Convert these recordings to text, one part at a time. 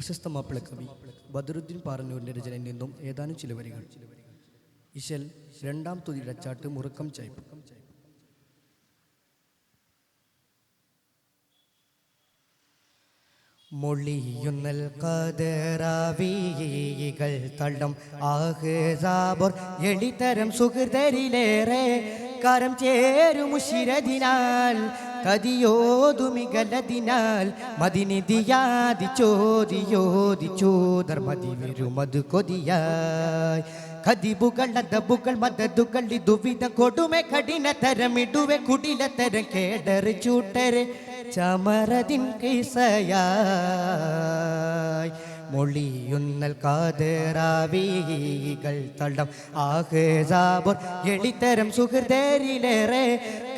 പ്രശസ്ത മാപ്പിളക്കവി ബദറുദ്ദീൻ പാറന്നൂരിൻ്റെ രചനയിൽ നിന്നും ഏതാനും ചില വരികൾ. ഇശൽ രണ്ടാം തുതിയിടച്ചാട്ട് മുറുക്കം ചായ്പ്. മൊളിയുന്നൽ കദറാവികൾ തള്ളം ആഹ്സാബർ എളിതരം സുഹൃതരിലേറെ കരം ചേരുമുഷിരതിനാൽ കതിയോതുമികലതിനാൽ മദിനിതിയാതി ചോദിയോദിച്ചോദർ മതി വരുമത് കൊതിയായി കതിബുകൾ മദതുകൾ ഇതുവിധ കൊടുമെ കഠിന തരമിടുവെ കുടില തരം കേടർ ചൂട്ടരെ ചമരതിൻ കിസയായി മൊളിയുന്നൽ കാതറാവികൾ തള്ളം ആഹ്സാബർ എളിതരം സുഹൃതരിലേറെ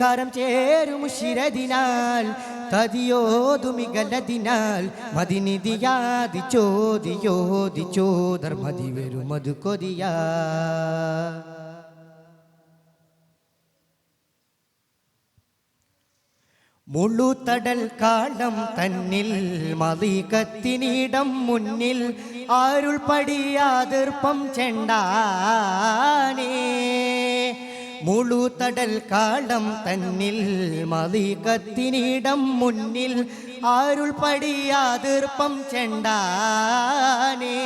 കരം ചേരുമുഷിരതിനാൽ കതിയോതുമികലതിനാൽ മദിനിതിയാതി ചോദിയോദിച്ചോദർ മതി വരുമത് കൊതിയാ മുളുതടൽ കാലം തന്നിൽ മതികത്തിനിടം മുന്നിൽ ആരുൾ പടിയാതിർപ്പം ചെണ്ടാനേ മുളുതടൽ കാലം തന്നിൽ മതികത്തിനിടം മുന്നിൽ ആരുൾ പടിയാതിർപ്പം ചെണ്ടാനേ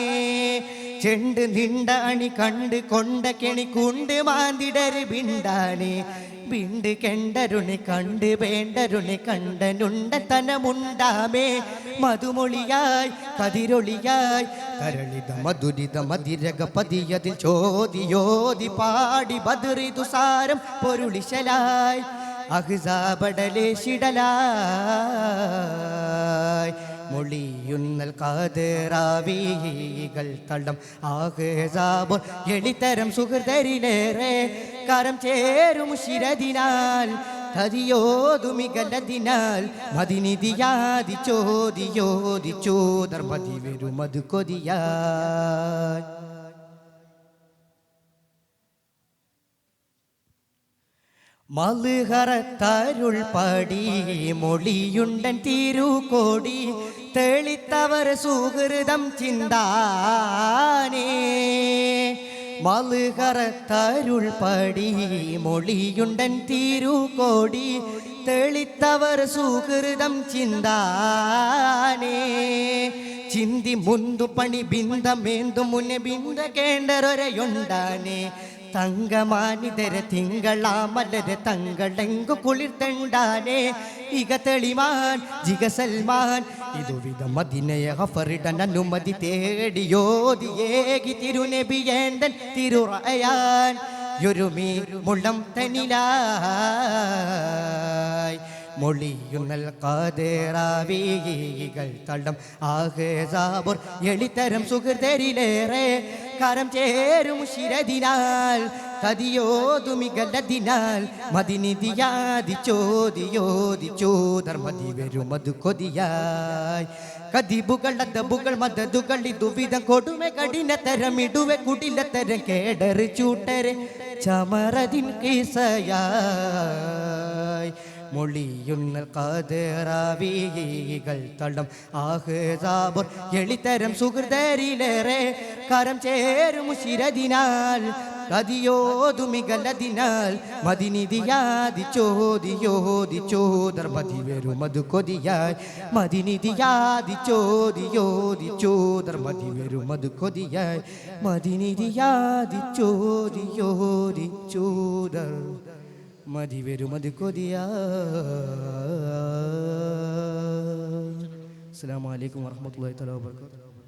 ചെണ്ട് നിണ്ട അണി കണ്ട് കൊണ്ട കെണി കുണ്ട് മാന്തിടര് ബിണ്ടാനേ ബിണ്ട് കെണ്ടരുണി കണ്ട് വേണ്ടരുണി കണ്ടനുണ്ട തനമുണ്ടാമേ മധുമൊളിയായി കതിരൊളിയായി കരളിത മധുരിത മതിരക പതിയതിൽ ചോദിയോതി പാടി ബദറിതു സാരം പൊരുളിശലായി അഹ്സാബടലേശിടലായി മൊളിയുന്നൽ കാതറാവികൾ തള്ളം ആഹ്സാബർ എളിതരം സുഹൃതരിലേറെ കരം ചേരുമുഷിരതിനാൽ കതിയോതുമികലതിനാൽ മദിനിതിയാതി ചോദിയോദിച്ചോദർ മതി വരുമത് കൊതിയായി മലുഹറത്തരുൾ പടി മൊളിയുണ്ടൻ തിരുകോടി തെളിത്തവർ സുഹൃതം ചിന്താനേ മലുഹറത്തരുൾ പടി മൊളിയുണ്ടൻ തിരുകോടി തെളിത്തവർ സുഹൃതം ചിന്താനേ ചിന്തി മുന്തു പണി ബിന്ദമേന്തു മുന്നെ ബിന്ദ കേണ്ടരൊരയുണ്ടാനേ തങ്കമാനിതര തിങ്കളാമലര തങ്കളെങ്കു കുളിർത്തണ്ടാനേ ഇക തെളിമാൻ ജിഗ സൽമാൻ ഇതുവിധ മദിനയ ഹഫറിടൻ അനുമതി തേടിയോതിയേകി തിരുനബിയേണ്ടൻ തിരുറയാൻ യൊരുമീ മുളം തനിലായി മൊളിയുന്നൽ കാതറാവികൾ തള്ളം ആഹ്സാബർ എളിതരം സുഹൃതരിലേറെ കരം ചേരുമുഷിരതിനാൽ കതിയോതുമികലതിനാൽ മദിനിതിയാതി ചോദിയോദിച്ചോദർ മതി വരുമത് കൊതിയായി കതിബുകൾ അദബുകൾ മദതുകൾ ഇതുവിധ കൊടുമെ കഠിന തരമിടുവെ കുടില തരം കേടർ ചൂട്ടരെ ചമരതിൻ കിസയായി മൊളിയുന്നൽ കാതറാവികൾ തള്ളം ആഹ്സാബർ എളിതരം സുഹൃതരിലേറെ കരം ചേരുമുഷിരതിനാൽ കതിയോതുമികലതിനാൽ മദിനിതിയാതി ചോദിയോദിച്ചോദർ മതി വരുമത് കൊതിയായി മദിനിതിയാതി ചോദിയോദിച്ചോദർ മതി വരുമത് കൊതിയായി മദിനിതിയാതി ചോദിയോദിച്ചോദർ മതി വരുമത് കൊതിയാ. അസ്സലാമു അലൈക്കും വറഹ്മത്തുള്ളാഹി തആല വബറകാതുഹു.